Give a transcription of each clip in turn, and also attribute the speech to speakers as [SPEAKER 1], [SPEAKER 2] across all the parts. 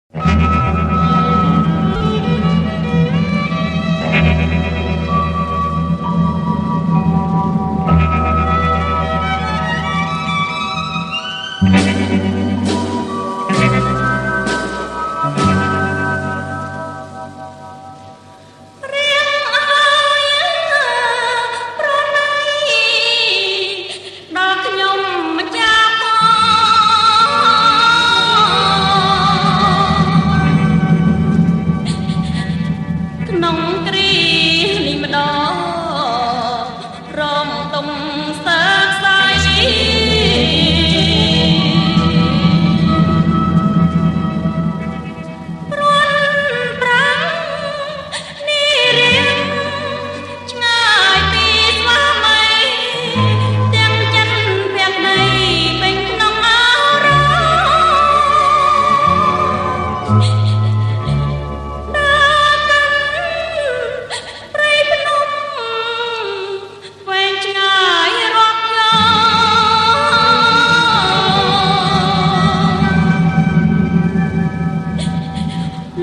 [SPEAKER 1] ក្នុងគ្រានេះម្ដងរំទុំសើខ្សែព្រួនប្រាំនេះរៀងឆ្ងាយពីស្វាមីទាំងចិនភក្តីពេញក្នុងអារម្មណ៍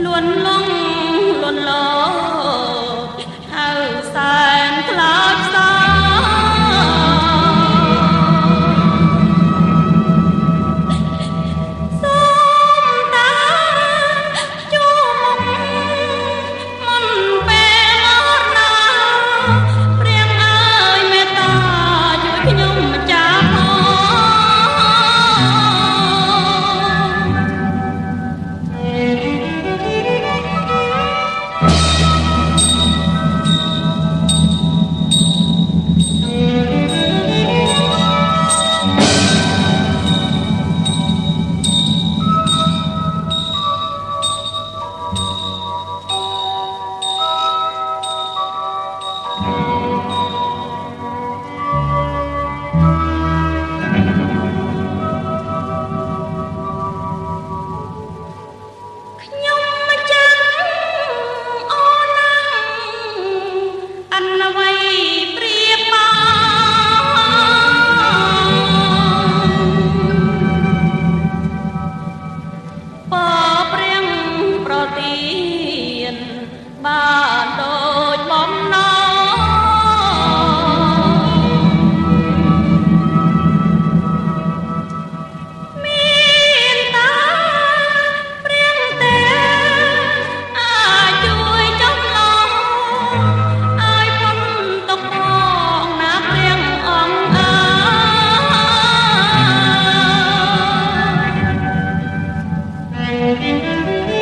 [SPEAKER 1] លួនលងលួនលោហៅសែនខ្លោចសោសូមតាជួមុខមុនពេលមកណាព្រាងអើយមេត្តាជួយខ្ញុំម្ចាស់ផងបានដូចបំណងមានតាព្រាងតែអាចជួយចំឡងឲ្យพ้นទុក្ខផងណាព្រាងអង្គអើយ